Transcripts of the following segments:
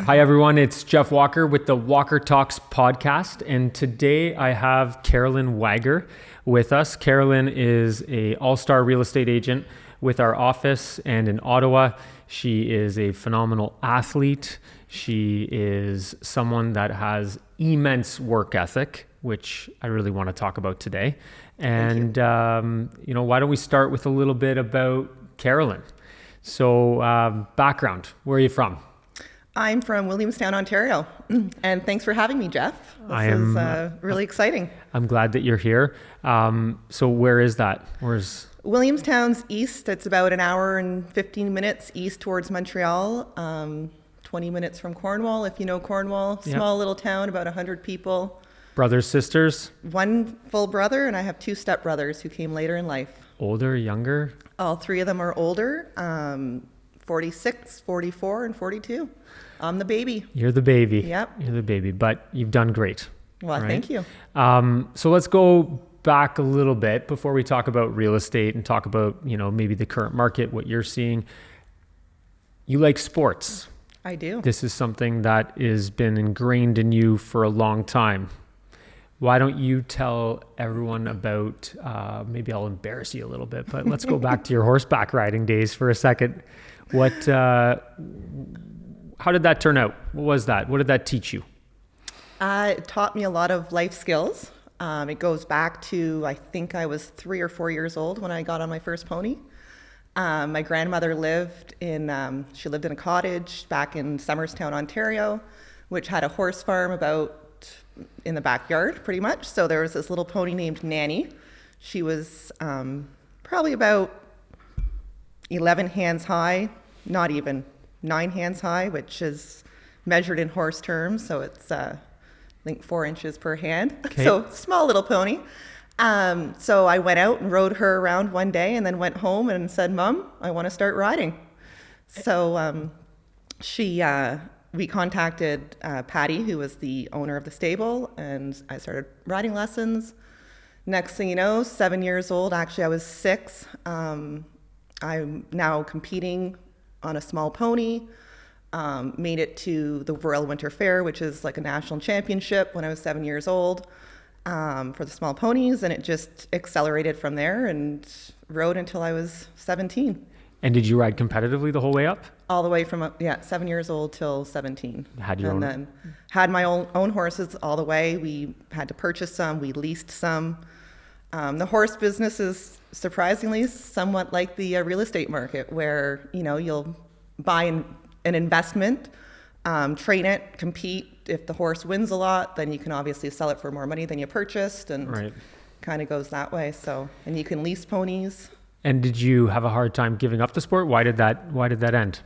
Hi, everyone. It's Geoff Walker with the WalkerTalks podcast. And today I have Carolyn Wagar with us. Carolyn is a all-star real estate agent with our office and in Ottawa. She is a phenomenal athlete. She is someone that has immense work ethic, which I really want to talk about today. And, why don't we start with a little bit about Carolyn? So background, where are you from? I'm from Williamstown, Ontario. And thanks for having me, Geoff. This is really exciting. I'm glad that you're here. So where is that? Williamstown's east. It's about an hour and 15 minutes east towards Montreal. 20 minutes from Cornwall, if you know Cornwall. Small little town, about 100 people. Brothers, sisters? One full brother, and I have two stepbrothers who came later in life. Older, younger? All three of them are older, 46, 44, and 42. I'm the baby. You're the baby. Yep. You're the baby, but you've done great. Well, right? Thank you. So let's go back a little bit before we talk about real estate and talk about, maybe the current market, what you're seeing. You like sports. I do. This is something that has been ingrained in you for a long time. Why don't you tell everyone about, maybe I'll embarrass you a little bit, but let's go back to your horseback riding days for a second. How did that turn out? What was that? What did that teach you? It taught me a lot of life skills. It goes back to, I think I was 3 or 4 years old when I got on my first pony. My grandmother lived in a cottage back in Somerstown, Ontario, which had a horse farm about in the backyard, pretty much. So there was this little pony named Nanny. She was probably about 11 hands high, not even 9 hands high, which is measured in horse terms. So it's, I think, 4 inches per hand. Okay. So small little pony. So I went out and rode her around one day and then went home and said, Mom, I want to start riding. So we contacted Patty, who was the owner of the stable, and I started riding lessons. Next thing you know, 7 years old, actually I was 6. I'm now competing on a small pony. Made it to the Royal Winter Fair, which is like a national championship when I was 7 years old. For the small ponies, and it just accelerated from there and rode until I was 17. And did you ride competitively the whole way up? All the way from 7 years old till 17. Then had my own horses all the way. We had to purchase some, we leased some. The horse business is surprisingly somewhat like the real estate market, where you'll buy an investment, train it, compete. If the horse wins a lot, then you can obviously sell it for more money than you purchased, and kind of goes that way. So, and you can lease ponies. And did you have a hard time giving up the sport? Why did that end?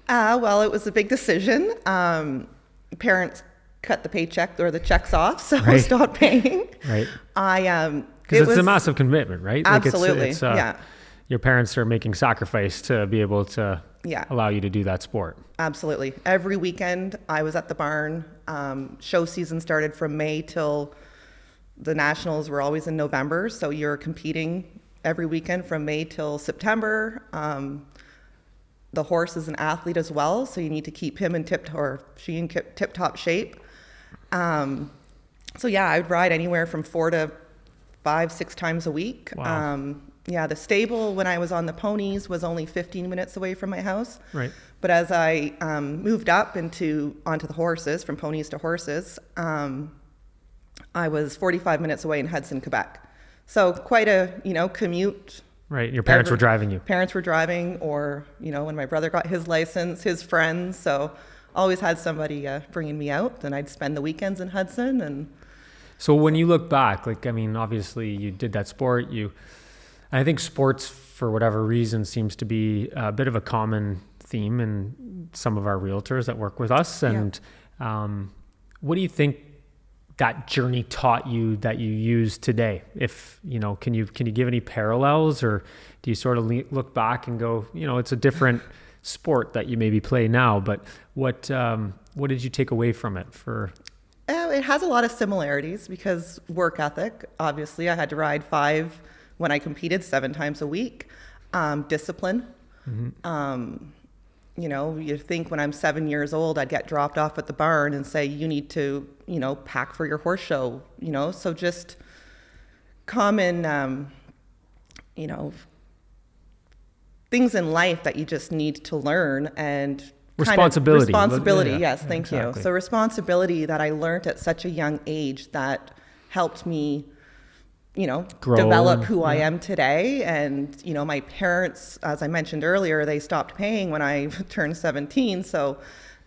Well, it was a big decision. Parents cut the paycheck or the checks off, so I stopped paying. Right. Because it's a massive commitment, right? Absolutely. Like your parents are making sacrifice to be able to allow you to do that sport. Absolutely. Every weekend I was at the barn. Show season started from May till the nationals were always in November. So you're competing every weekend from May till September. The horse is an athlete as well, so you need to keep him in tip-top shape. I'd ride anywhere from 4 to 5, 6 times a week. Wow. The stable when I was on the ponies was only 15 minutes away from my house. Right. But as I moved up onto the horses, from ponies to horses, I was 45 minutes away in Hudson, Quebec. So quite a commute. Right. Your parents were driving you. Parents were driving, or when my brother got his license, his friends. So always had somebody bringing me out, and I'd spend the weekends in Hudson. And so when you look back, obviously you did that sport. I think sports, for whatever reason, seems to be a bit of a common theme in some of our realtors that work with us. And what do you think that journey taught you that you use today? If, can you give any parallels, or do you sort of look back and go, it's a different sport that you maybe play now, but what did you take away from it It has a lot of similarities because work ethic, obviously I had to ride 5 when I competed 7 times a week. Discipline. Mm-hmm. You think when I'm 7 years old, I'd get dropped off at the barn and say, you need to, pack for your horse show, so just common, things in life that you just need to learn and responsibility. Yes. Thank you. So responsibility that I learned at such a young age that helped me, grow develop who I am today. And, my parents, as I mentioned earlier, they stopped paying when I turned 17. So,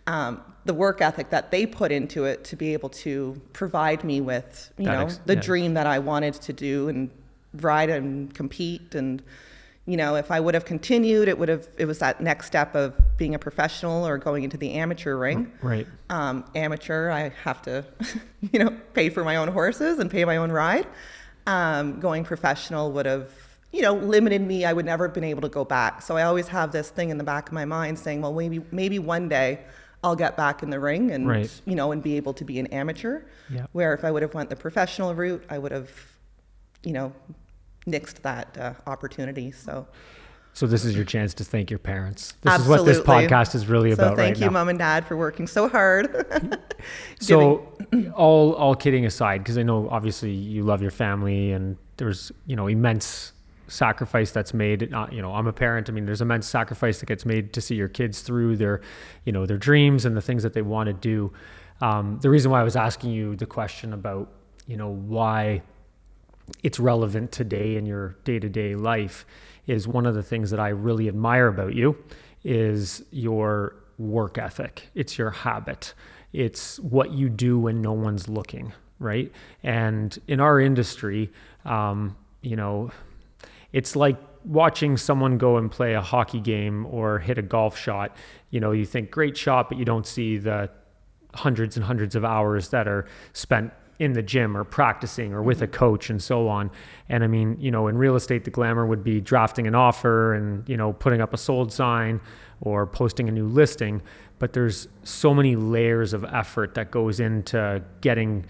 the work ethic that they put into it to be able to provide me with, the dream that I wanted to do and ride and compete. And, if I would have continued, it was that next step of being a professional or going into the amateur ring. Right. Amateur, I have to, pay for my own horses and pay my own ride. Going professional would have, limited me. I would never have been able to go back. So I always have this thing in the back of my mind saying, well, maybe one day I'll get back in the ring and, and be able to be an amateur. Yeah. Where if I would have went the professional route, I would have, nixed that opportunity. So this is your chance to thank your parents. This Absolutely. is what this podcast is really about right now. Thank you, Mom and Dad, for working so hard. So all kidding aside, because I know obviously you love your family and there's, immense sacrifice that's made. I'm a parent. I mean, there's immense sacrifice that gets made to see your kids through their, their dreams and the things that they want to do. The reason why I was asking you the question about, why it's relevant today in your day-to-day life is one of the things that I really admire about you is your work ethic. It's your habit. It's what you do when no one's looking, right? And in our industry, it's like watching someone go and play a hockey game or hit a golf shot. You think great shot, but you don't see the hundreds and hundreds of hours that are spent in the gym or practicing or with a coach and so on. And I mean, in real estate, the glamour would be drafting an offer and, putting up a sold sign or posting a new listing. But there's so many layers of effort that goes into getting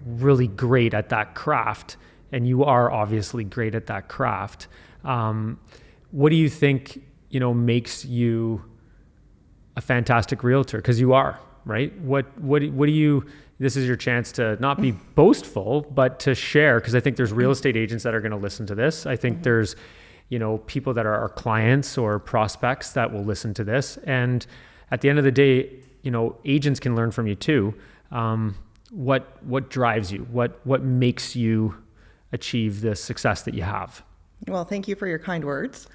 really great at that craft. And you are obviously great at that craft. What do you think, makes you a fantastic realtor? Because you are, right? What do you... This is your chance to not be boastful, but to share, because I think there's real estate agents that are going to listen to this. I think there's, people that are our clients or prospects that will listen to this. And at the end of the day, agents can learn from you too. What drives you? What makes you achieve the success that you have? Well, thank you for your kind words.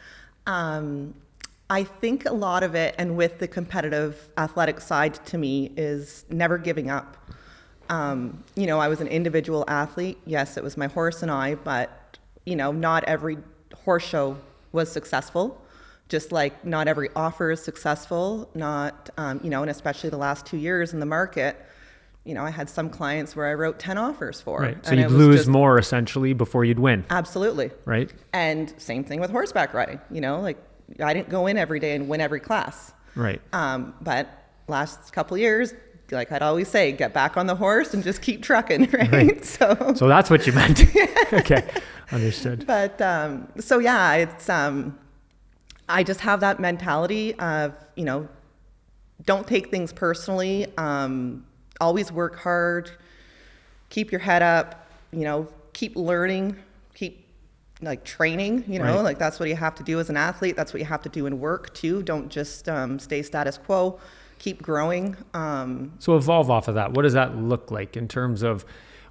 I think a lot of it, and with the competitive athletic side to me, is never giving up. I was an individual athlete. Yes, it was my horse and I, but, not every horse show was successful. Just like not every offer is successful, and especially the last 2 years in the market, I had some clients where I wrote 10 offers for. Right. So you'd lose more essentially before you'd win. Absolutely. Right. And same thing with horseback riding, I didn't go in every day and win every class. Right. But last couple of years, like I'd always say, get back on the horse and just keep trucking, right? So that's what you meant. Okay, understood. But it's I just have that mentality of don't take things personally. Always work hard. Keep your head up. Keep learning. Keep training. Right. That's what you have to do as an athlete. That's what you have to do in work too. Don't just stay status quo. Keep growing. So evolve off of that. What does that look like in terms of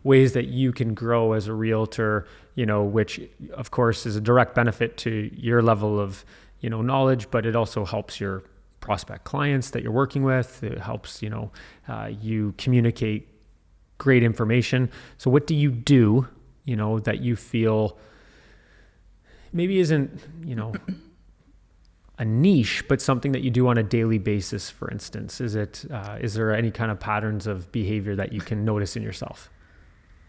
ways that you can grow as a realtor, which of course is a direct benefit to your level of, knowledge, but it also helps your prospect clients that you're working with. It helps, you communicate great information. So what do you do, that you feel maybe isn't, a niche, but something that you do on a daily basis, for instance? Is there any kind of patterns of behavior that you can notice in yourself?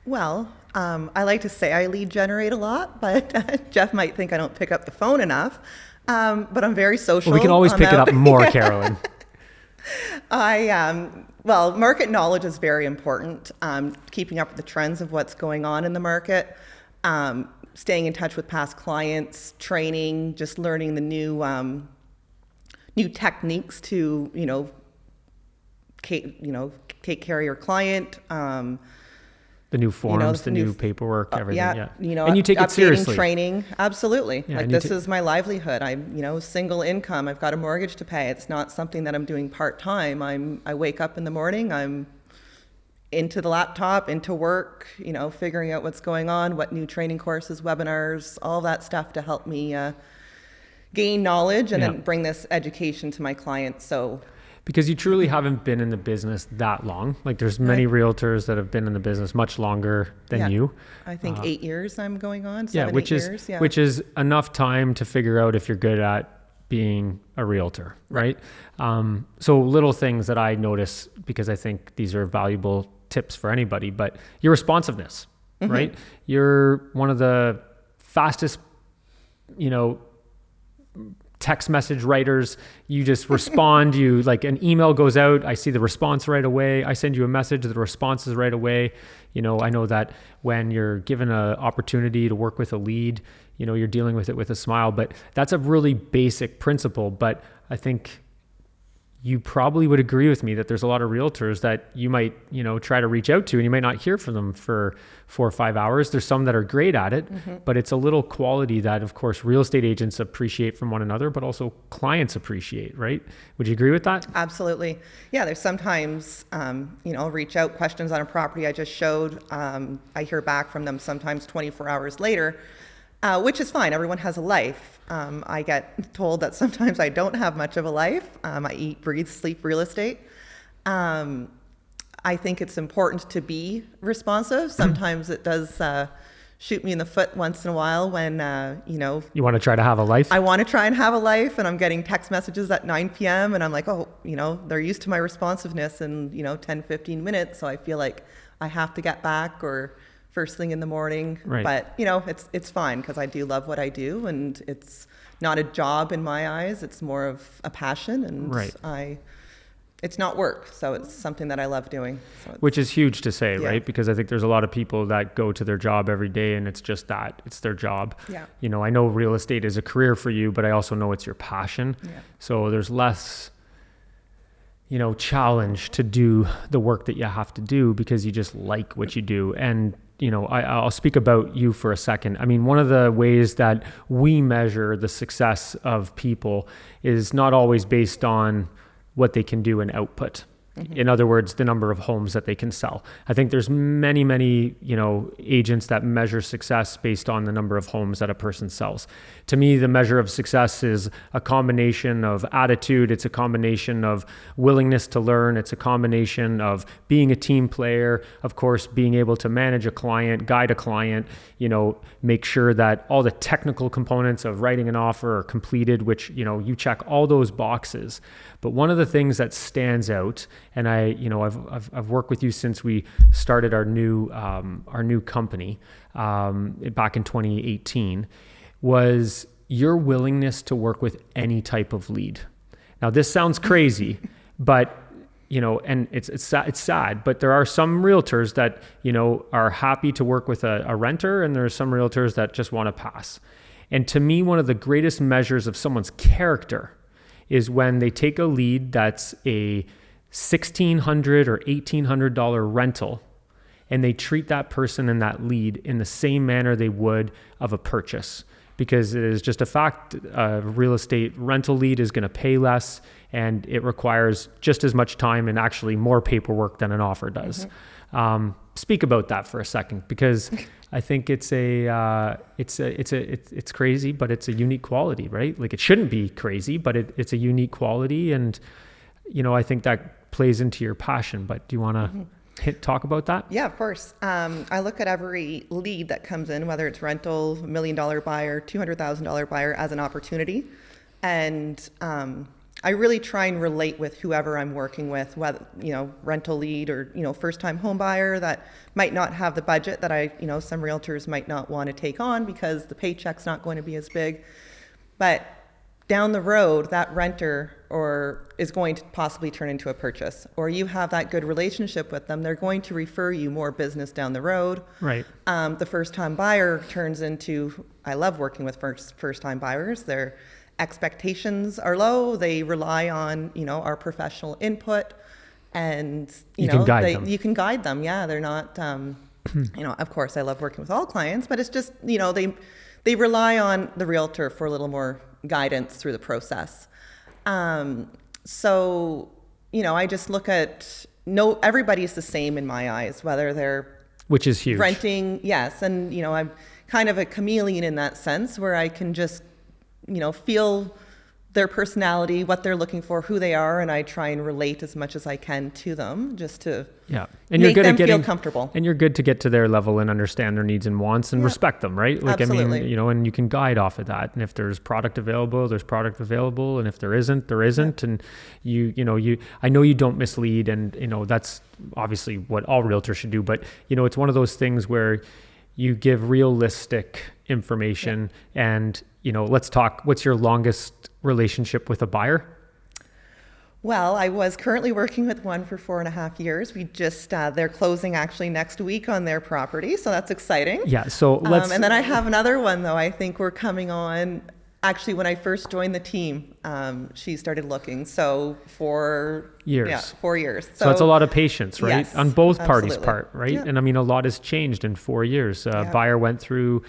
Well, I like to say I lead generate a lot, but Geoff might think I don't pick up the phone enough. But I'm very social. Well, we can always pick it up more, Carolyn. Market knowledge is very important. Keeping up with the trends of what's going on in the market. Staying in touch with past clients, training, just learning the new techniques to, take care of your client. The new forms, the new paperwork, everything. Yeah. And you take it seriously. Training, absolutely. Yeah, this is my livelihood. I'm, single income. I've got a mortgage to pay. It's not something that I'm doing part-time. I wake up in the morning, I'm into the laptop, into work, figuring out what's going on, what new training courses, webinars, all that stuff to help me gain knowledge and then bring this education to my clients. So, because you truly haven't been in the business that long. Like there's many realtors that have been in the business much longer than you. I think 8 years I'm going on. Which is enough time to figure out if you're good at being a realtor, right? So little things that I notice, because I think these are valuable tips for anybody, but your responsiveness, right? You're one of the fastest, text message writers. You just respond, you like an email goes out, I see the response right away. I send you a message, the response is right away. I know that when you're given an opportunity to work with a lead, you're dealing with it with a smile, but that's a really basic principle. But I think you probably would agree with me that there's a lot of realtors that you might, try to reach out to, and you might not hear from them for 4 or 5 hours. There's some that are great at it, but it's a little quality that, of course, real estate agents appreciate from one another, but also clients appreciate, right? Would you agree with that? Absolutely. Yeah, there's sometimes, I'll reach out, questions on a property I just showed. I hear back from them sometimes 24 hours later, which is fine. Everyone has a life. I get told that sometimes I don't have much of a life. I eat, breathe, sleep real estate. I think it's important to be responsive. Sometimes it does shoot me in the foot once in a while when, You want to try to have a life? I want to try and have a life, and I'm getting text messages at 9 p.m. and I'm like, they're used to my responsiveness in, 10, 15 minutes. So I feel like I have to get back, or first thing in the morning. Right. But, it's fine, because I do love what I do, and it's not a job in my eyes. It's more of a passion, and it's not work. So it's something that I love doing. Which is huge to say, right? Because I think there's a lot of people that go to their job every day and it's just that, it's their job. Yeah. I know real estate is a career for you, but I also know it's your passion. Yeah. So there's less, challenge to do the work that you have to do because you just like what you do. And I'll speak about you for a second. I mean, one of the ways that we measure the success of people is not always based on what they can do in output. In other words, the number of homes that they can sell. I think there's many, agents that measure success based on the number of homes that a person sells. To me, the measure of success is a combination of attitude. It's a combination of willingness to learn. It's a combination of being a team player, of course, being able to manage a client, guide a client, make sure that all the technical components of writing an offer are completed, which, you check all those boxes. But one of the things that stands out, and I've worked with you since we started our new company back in 2018, was your willingness to work with any type of lead. Now this sounds crazy, but and it's sad, but there are some realtors that are happy to work with a renter, and there are some realtors that just want to pass. And to me, one of the greatest measures of someone's character is when they take a lead that's a $1,600 or $1,800 rental, and they treat that person and that lead in the same manner they would of a purchase. Because it is just a fact, a real estate rental lead is going to pay less, and it requires just as much time and actually more paperwork than an offer does. Speak about that for a second, because I think it's crazy, but it's a unique quality, right? Like, it shouldn't be crazy, but it's a unique quality, and I think that plays into your passion. But do you want to talk about that? Yeah, of course. I look at every lead that comes in, whether it's rental, $1 million buyer, $200,000 buyer, as an opportunity, and I really try and relate with whoever I'm working with, whether, rental lead or, first-time home buyer that might not have the budget that some realtors might not want to take on because the paycheck's not going to be as big. But down the road, that renter is going to possibly turn into a purchase, or you have that good relationship with them. They're going to refer you more business down the road. Right. The first-time buyer turns into, I love working with first-time buyers. They're expectations are low. They rely on, our professional input, and You can guide them. you can guide them. Yeah, they're not, of course I love working with all clients, but it's just, they rely on the realtor for a little more guidance through the process. So, I just look at, everybody's the same in my eyes, whether they're which is huge. renting. Yes. And, I'm kind of a chameleon in that sense, where I can just, feel their personality, what they're looking for, who they are, and I try and relate as much as I can to them, just to and make you're good them at getting, feel comfortable. And you're good to get to their level and understand their needs and wants and respect them, right? Like, Absolutely. I mean, and you can guide off of that. And if there's product available, there's product available. And if there isn't, there isn't. And I know you don't mislead, and, that's obviously what all realtors should do. But, it's one of those things where you give realistic information and, let's talk, what's your longest relationship with a buyer? Well, I was currently working with one for 4.5 years. We just, they're closing actually next week on their property. So that's exciting. Yeah. So and then I have another one though. I think we're coming on, actually when I first joined the team, she started looking. So 4 years. Yeah, 4 years. So it's a lot of patience, right? Yes, on both parties' absolutely. part, right? Yeah. And I mean, a lot has changed in 4 years. Buyer went through,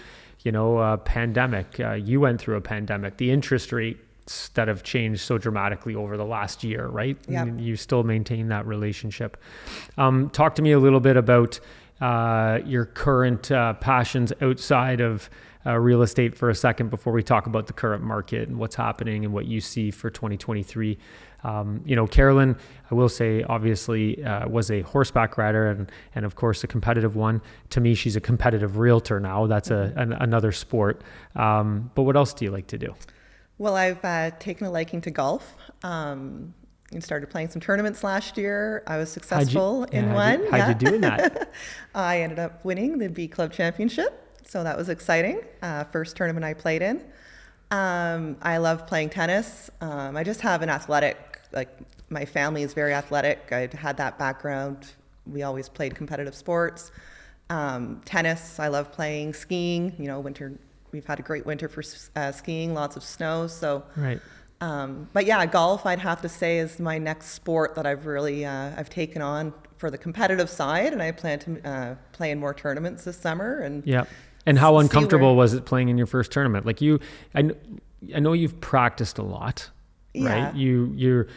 a pandemic. You went through a pandemic. The interest rates that have changed so dramatically over the last year, right? Yeah. And you still maintain that relationship. Talk to me a little bit about your current passions outside of real estate for a second before we talk about the current market and what's happening and what you see for 2023. Carolyn, I will say, obviously, was a horseback rider and of course a competitive one. To me, she's a competitive realtor now. That's another sport. But what else do you like to do? Well, I've taken a liking to golf. And started playing some tournaments last year. I was successful in one. How'd you do in that? I ended up winning the B Club Championship. So that was exciting. First tournament I played in. I love playing tennis. I just have an athletic, my family is very athletic. I had that background. We always played competitive sports. Tennis, I love playing. Skiing, winter, we've had a great winter for skiing, lots of snow. So, right. But yeah, golf, I'd have to say, is my next sport that I've really, I've taken on for the competitive side, and I plan to play in more tournaments this summer. And yeah. And how uncomfortable was it playing in your first tournament? Like I know you've practiced a lot, yeah. right? You're.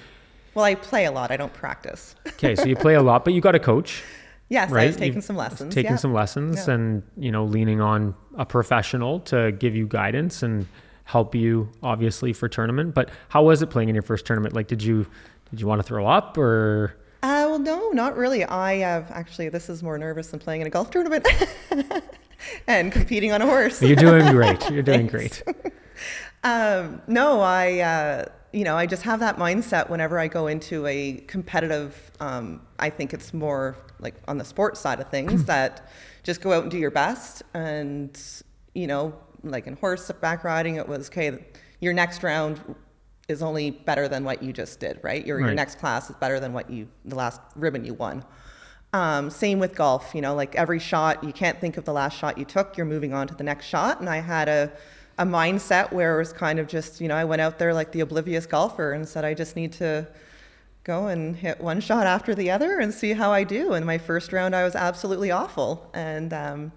Well, I play a lot. I don't practice. Okay, so you play a lot, but you got a coach. Yes, right? I was taking some lessons. Some lessons, and leaning on a professional to give you guidance and help you, obviously, for tournament. But how was it playing in your first tournament? Like, did you want to throw up or? Well, no, not really. I have actually. This is more nervous than playing in a golf tournament and competing on a horse. You're doing great. You're doing great. No, I just have that mindset whenever I go into a competitive. I think it's more like on the sports side of things that just go out and do your best. And, like in horseback riding, it was, okay, your next round is only better than what you just did, right? Your next class is better than the last ribbon you won. Same with golf, like every shot, you can't think of the last shot you took, you're moving on to the next shot. And I had a mindset where it was kind of just, I went out there like the oblivious golfer and said, I just need to go and hit one shot after the other and see how I do. And my first round, I was absolutely awful. And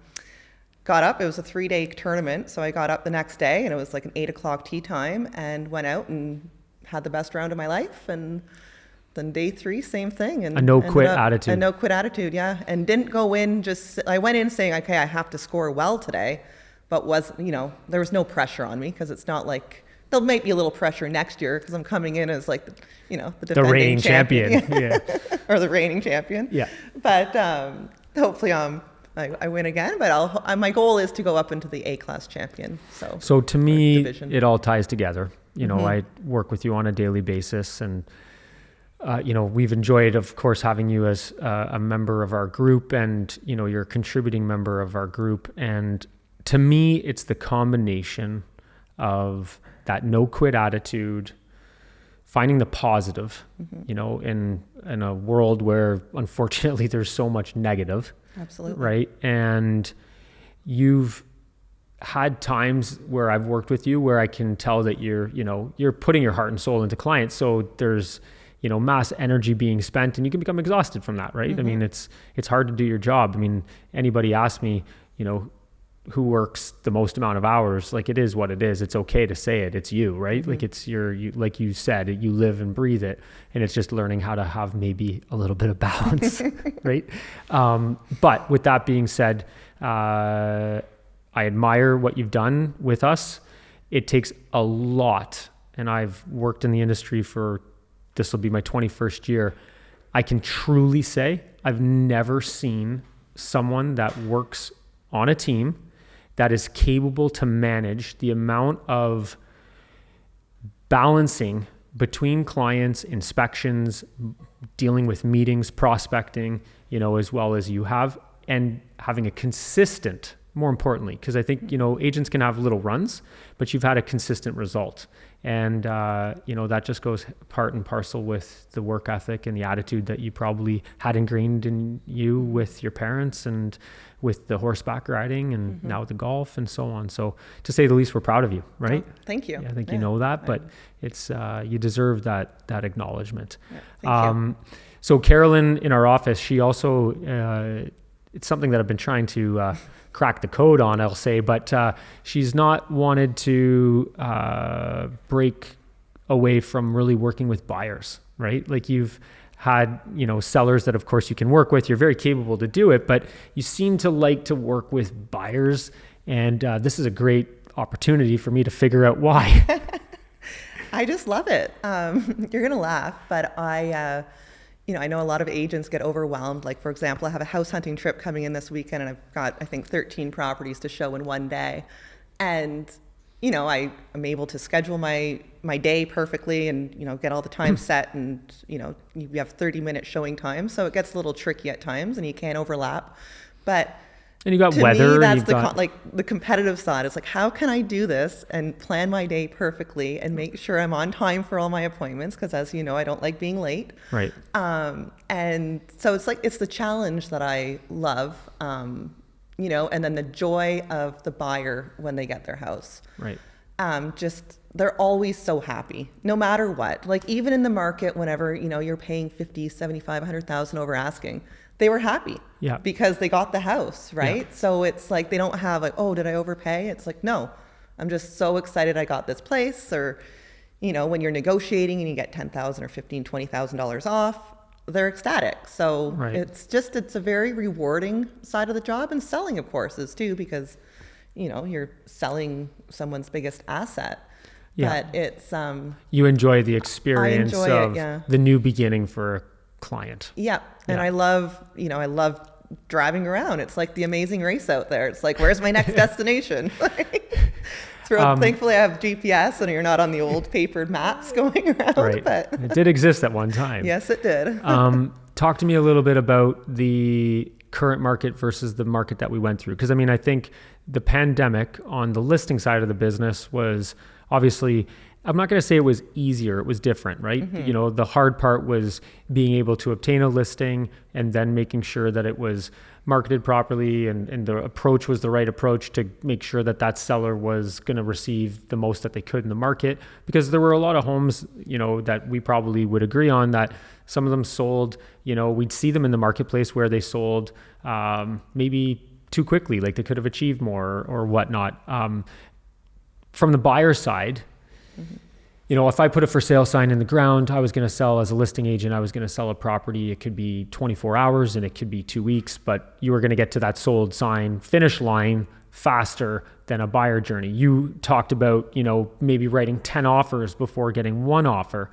got up, it was a 3-day tournament. So I got up the next day and it was like an 8:00 tee time and went out and had the best round of my life. And then day 3, same thing. And a no quit attitude. A no quit attitude, yeah. And didn't go in I went in saying, okay, I have to score well today. But there was no pressure on me because it's not like, there might be a little pressure next year because I'm coming in as like, the defending reigning champion. Yeah. Or the reigning champion. Yeah. But hopefully I win again. But my goal is to go up into the A-class champion. So to me, division. it all ties together. I work with you on a daily basis, and we've enjoyed, of course, having you as a member of our group, and you're a contributing member of our group. And to me, it's the combination of that no quit attitude, finding the positive, in a world where unfortunately there's so much negative. Absolutely. Right. And you've had times where I've worked with you where I can tell that you're putting your heart and soul into clients. So there's, mass energy being spent, and you can become exhausted from that, right? I mean, it's hard to do your job. I mean, anybody asks me, who works the most amount of hours, like, it is what it is. It's okay to say it. It's you, right? Like, it's you, like you said, you live and breathe it, and it's just learning how to have maybe a little bit of balance, right? But with that being said, I admire what you've done with us. It takes a lot, and I've worked in the industry this will be my 21st year. I can truly say I've never seen someone that works on a team that is capable to manage the amount of balancing between clients, inspections, dealing with meetings, prospecting, as well as you have, and having a consistent, more importantly, because I think, agents can have little runs, but you've had a consistent result. And, that just goes part and parcel with the work ethic and the attitude that you probably had ingrained in you with your parents and with the horseback riding and now the golf and so on. So to say the least, we're proud of you, right? Oh, thank you. Yeah, I think you know that, but it's, you deserve that acknowledgement. Yeah, thank you. So Carolyn in our office, she also, it's something that I've been trying to crack the code on, I'll say, but she's not wanted to break away from really working with buyers, right? Like, you've had, sellers that of course you can work with, you're very capable to do it, but you seem to like to work with buyers. And this is a great opportunity for me to figure out why. I just love it. You're going to laugh, but I know a lot of agents get overwhelmed. Like, for example, I have a house hunting trip coming in this weekend, and I've got, I think, 13 properties to show in one day. And, I am able to schedule my day perfectly and, get all the time set. And, we have 30-minute showing time. So it gets a little tricky at times, and you can't overlap. But and you got to weather. me, that's the competitive side. It's like, how can I do this and plan my day perfectly and make sure I'm on time for all my appointments? Because, as you know, I don't like being late. Right. And so it's the challenge that I love, and then the joy of the buyer when they get their house. Right. They're always so happy, no matter what. Like, even in the market, whenever, you're paying 50, 75, 100,000 over asking, they were happy because they got the house, right? Yeah. So it's like, they don't have like, oh, did I overpay? It's like, no, I'm just so excited I got this place. Or, when you're negotiating and you get $10,000 or $15,000, $20,000 off, they're ecstatic. So it's a very rewarding side of the job. And selling, of course, is too, because, you're selling someone's biggest asset. Yeah. But it's, you enjoy the experience of it, the new beginning for a client. Yeah. And I love driving around. It's like the Amazing Race out there. It's like, where's my next destination? Thankfully I have GPS and you're not on the old papered maps going around. Right. But it did exist at one time. Yes, it did. Talk to me a little bit about the current market versus the market that we went through. Because I think the pandemic on the listing side of the business was obviously, I'm not going to say it was easier. It was different, right? The hard part was being able to obtain a listing and then making sure that it was marketed properly and the approach was the right approach to make sure that seller was going to receive the most that they could in the market. Because there were a lot of homes, that we probably would agree on that some of them sold, we'd see them in the marketplace where they sold maybe too quickly, like they could have achieved more or whatnot. From the buyer side, if I put a for sale sign in the ground, I was going to sell as a listing agent, I was going to sell a property. It could be 24 hours and it could be 2 weeks, but you were going to get to that sold sign finish line faster than a buyer journey. You talked about, maybe writing 10 offers before getting one offer.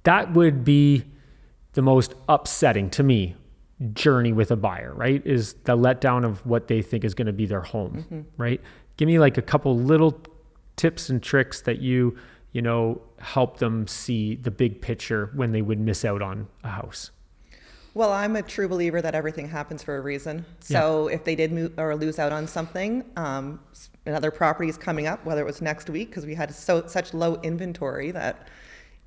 That would be the most upsetting to me journey with a buyer, right? Is the letdown of what they think is going to be their home, right? Give me like a couple little tips and tricks that you help them see the big picture when they would miss out on a house. Well, I'm a true believer that everything happens for a reason. So if they did lose out on something, another property is coming up, whether it was next week, because we had such low inventory that,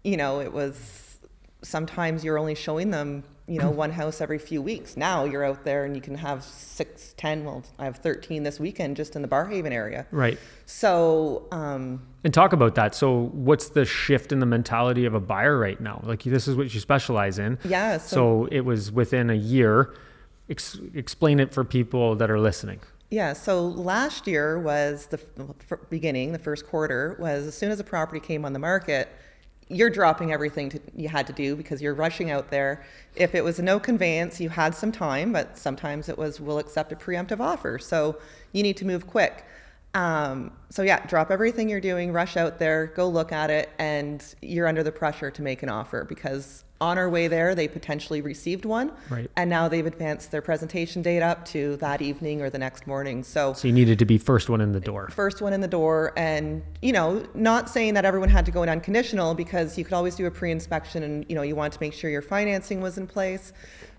it was sometimes you're only showing them, one house every few weeks. Now you're out there and you can have 6, 10, well, I have 13 this weekend just in the Barrhaven area. Right. So, and talk about that. So what's the shift in the mentality of a buyer right now? Like, this is what you specialize in. Yeah. So it was within a year. Explain it for people that are listening. Yeah, so last year was the first quarter was as soon as a property came on the market, you're dropping everything you had to do because you're rushing out there. If it was a no conveyance, you had some time, but sometimes it was, we'll accept a preemptive offer. So you need to move quick. So yeah, drop everything you're doing, rush out there, go look at it, and you're under the pressure to make an offer because on our way there, they potentially received one, right, and now they've advanced their presentation date up to that evening or the next morning. So you needed to be first one in the door. First one in the door, and not saying that everyone had to go in unconditional because you could always do a pre-inspection, and you want to make sure your financing was in place,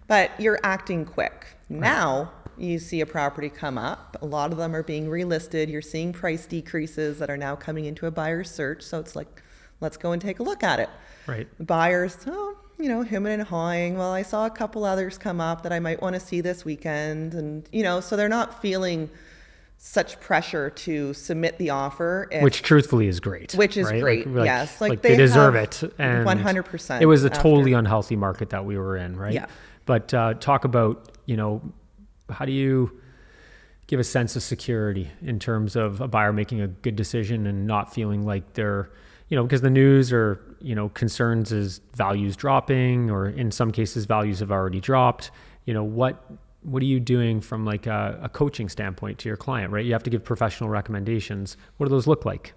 but you're acting quick. Right. Now you see a property come up. A lot of them are being relisted. You're seeing price decreases that are now coming into a buyer's search. So it's like, let's go and take a look at it. Right. Buyers, hemming and hawing. Well, I saw a couple others come up that I might want to see this weekend. And, so they're not feeling such pressure to submit the offer. Which truthfully is great. Which is right? great, like, yes. Like they deserve it. And 100%. It was a totally unhealthy market that we were in, right? Yeah. But talk about, how do you give a sense of security in terms of a buyer making a good decision and not feeling like they're, because the news or, concerns is values dropping, or in some cases values have already dropped. What are you doing from like a coaching standpoint to your client, right? You have to give professional recommendations. What do those look like?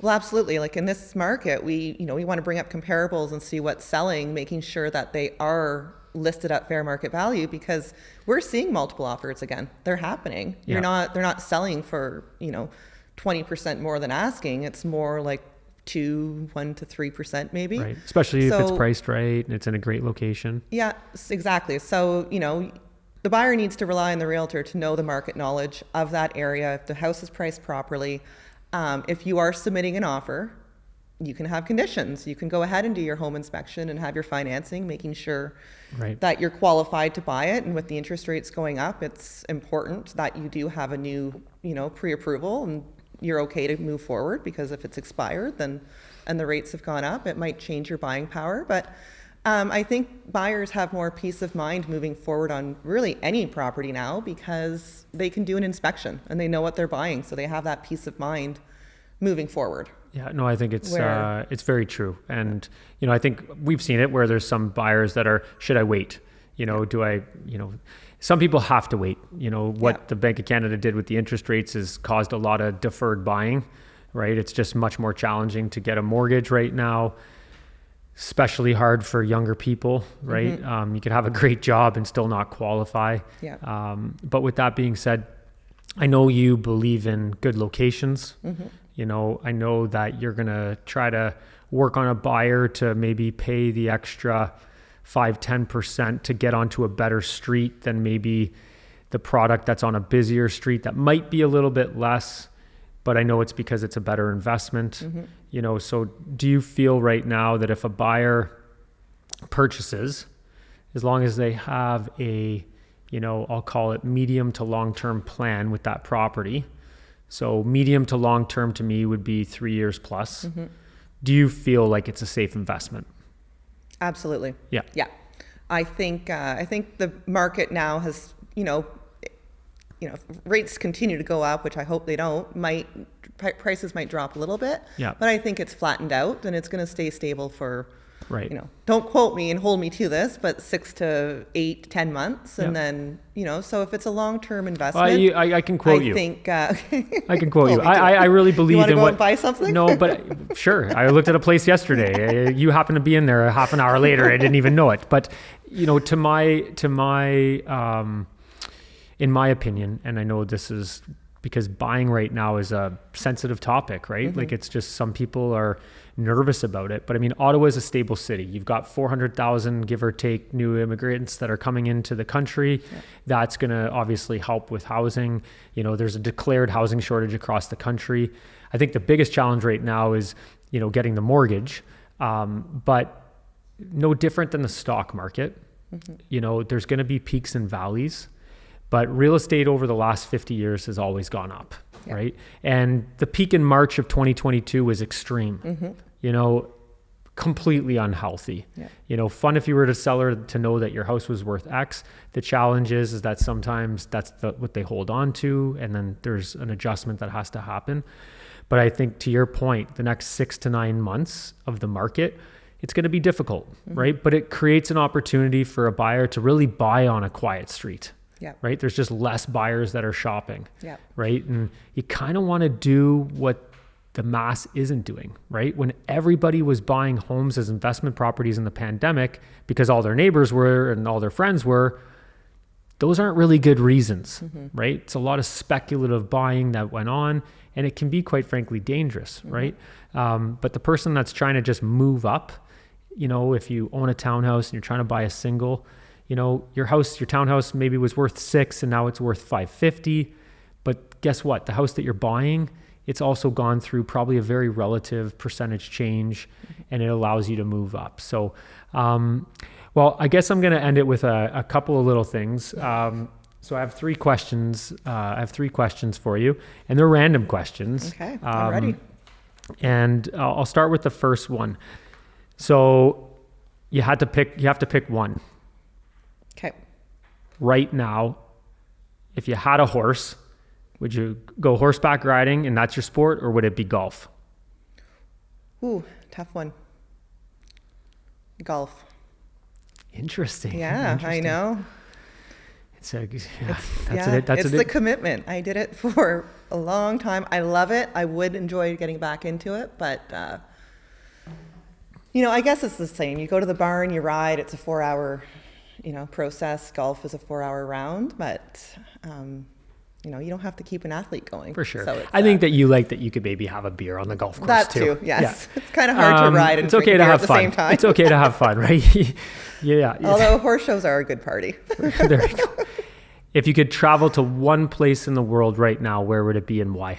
Well, absolutely. Like in this market, we want to bring up comparables and see what's selling, making sure that they are listed at fair market value, because we're seeing multiple offers again. They're happening. Yeah. They're not selling for, 20% more than asking. It's more like 1 to 3% maybe. Right. Especially if it's priced right and it's in a great location. Yeah, exactly. So, the buyer needs to rely on the realtor to know the market knowledge of that area. If the house is priced properly, if you are submitting an offer, you can have conditions. You can go ahead and do your home inspection and have your financing, making sure that you're qualified to buy it. And with the interest rates going up, it's important that you do have a new, pre-approval and you're okay to move forward, because if it's expired and the rates have gone up, it might change your buying power. But I think buyers have more peace of mind moving forward on really any property now, because they can do an inspection and they know what they're buying. So they have that peace of mind moving forward. Yeah, no, I think it's very true. And, I think we've seen it where there's some buyers that are, should I wait? Some people have to wait. What the Bank of Canada did with the interest rates has caused a lot of deferred buying, right? It's just much more challenging to get a mortgage right now, especially hard for younger people, right? Mm-hmm. You could have a great job and still not qualify. Yeah. But with that being said, I know you believe in good locations. Mm-hmm. I know that you're going to try to work on a buyer to maybe pay the extra 5-10% to get onto a better street than maybe the product that's on a busier street that might be a little bit less, but I know it's because it's a better investment. Mm-hmm. So do you feel right now that if a buyer purchases, as long as they have a, I'll call it medium to long-term plan with that property, so medium to long term to me would be 3 years plus. Mm-hmm. Do you feel like it's a safe investment? Absolutely. Yeah. Yeah. I think the market now has, if rates continue to go up, which I hope they don't, prices might drop a little bit. Yeah. But I think it's flattened out and it's going to stay stable for, right. Don't quote me and hold me to this, but 6 to 8, 10 months. And then, so if it's a long-term investment, I can quote you. I think, I can quote you. I really believe in what. And buy something? No, but sure. I looked at a place yesterday. You happened to be in there a half an hour later. I didn't even know it. But, to my, in my opinion, and I know this is because buying right now is a sensitive topic, right? Mm-hmm. Like it's just, some people are nervous about it. But I mean, Ottawa is a stable city. You've got 400,000, give or take, new immigrants that are coming into the country. Yeah. That's going to obviously help with housing. There's a declared housing shortage across the country. I think the biggest challenge right now is, getting the mortgage. But no different than the stock market. You know, there's going to be peaks and valleys, but real estate over the last 50 years has always gone up, right? And the peak in March of 2022 was extreme, you know, completely unhealthy. You know, fun if you were a seller to know that your house was worth X. The challenge is that sometimes that's what they hold on to, and then there's an adjustment that has to happen. But I think to your point, the next 6 to 9 months of the market, it's going to be difficult, right? But it creates an opportunity for a buyer to really buy on a quiet street, right? There's just less buyers that are shopping, right? And you kind of want to do what the mass isn't doing, right? When everybody was buying homes as investment properties in the pandemic because all their neighbors were and all their friends were, those aren't really good reasons, right? It's a lot of speculative buying that went on, and it can be, quite frankly, dangerous, right? But the person that's trying to just move up, you know, if you own a townhouse and you're trying to buy a single, you know, your townhouse maybe was worth 6 and now it's worth 550. But guess what? The house that you're buying, it's also gone through probably a very relative percentage change, and it allows you to move up. So, well, I guess I'm going to end it with a couple of little things. So I have 3 questions. I have 3 questions for you, and they're random questions. Okay, I'm ready. And I'll start with the first one. So you have to pick one. Okay. Right now, if you had a horse, would you go horseback riding and that's your sport, or would it be golf? Ooh, tough one. Golf. Interesting. Yeah, I know. It's the commitment. I did it for a long time. I love it. I would enjoy getting back into it, but you know, I guess it's the same. You go to the barn, you ride. It's a 4-hour, you know, process. Golf is a 4-hour round, but you know, you don't have to keep an athlete going. For sure. So I think that you like that you could maybe have a beer on the golf course that too. Yes. Yeah. It's kind of hard to ride and it's okay to have at fun. the same time. It's okay to have fun, right? Yeah. Although horse shows are a good party. There you go. If you could travel to one place in the world right now, where would it be and why?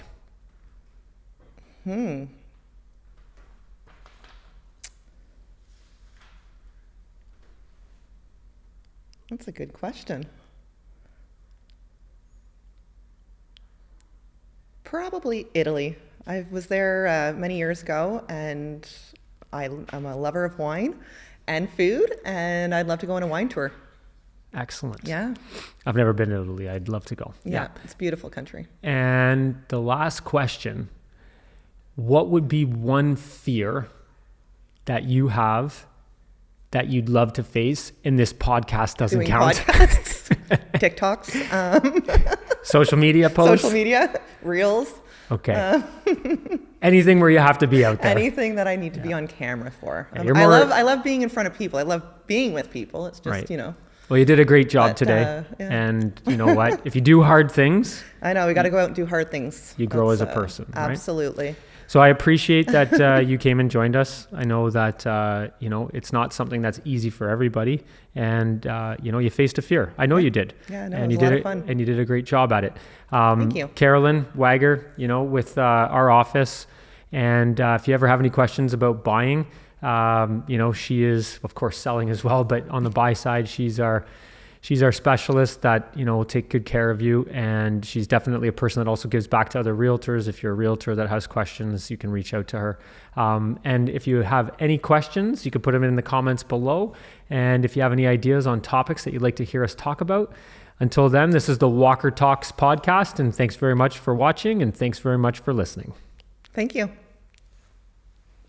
That's a good question. Probably Italy. I was there many years ago, and I'm a lover of wine and food, and I'd love to go on a wine tour. Excellent. Yeah. I've never been to Italy. I'd love to go. Yeah, it's a beautiful country. And the last question, what would be one fear that you have that you'd love to face, and this podcast doesn't Doing count? Podcasts, TikToks, social media posts? Social media, reels. Okay. Anything where you have to be out there. Anything that I need to be on camera for. Yeah, I love being in front of people. I love being with people. It's just, you know. Well, you did a great job today. And you know what? If you do hard things. I know. We got to go out and do hard things. You grow as a person. Absolutely. Right? So I appreciate that you came and joined us. I know that, you know, it's not something that's easy for everybody. And, you know, you faced a fear. I know you did. Yeah, no, and it was a lot of fun. And you did a great job at it. Thank you. Carolyn Wagar, you know, with our office. And if you ever have any questions about buying, you know, she is, of course, selling as well. But on the buy side, she's our specialist that, you know, will take good care of you. And she's definitely a person that also gives back to other realtors. If you're a realtor that has questions, you can reach out to her. And if you have any questions, you can put them in the comments below. And if you have any ideas on topics that you'd like to hear us talk about, until then, this is the WalkerTalks podcast. And thanks very much for watching, and thanks very much for listening. Thank you.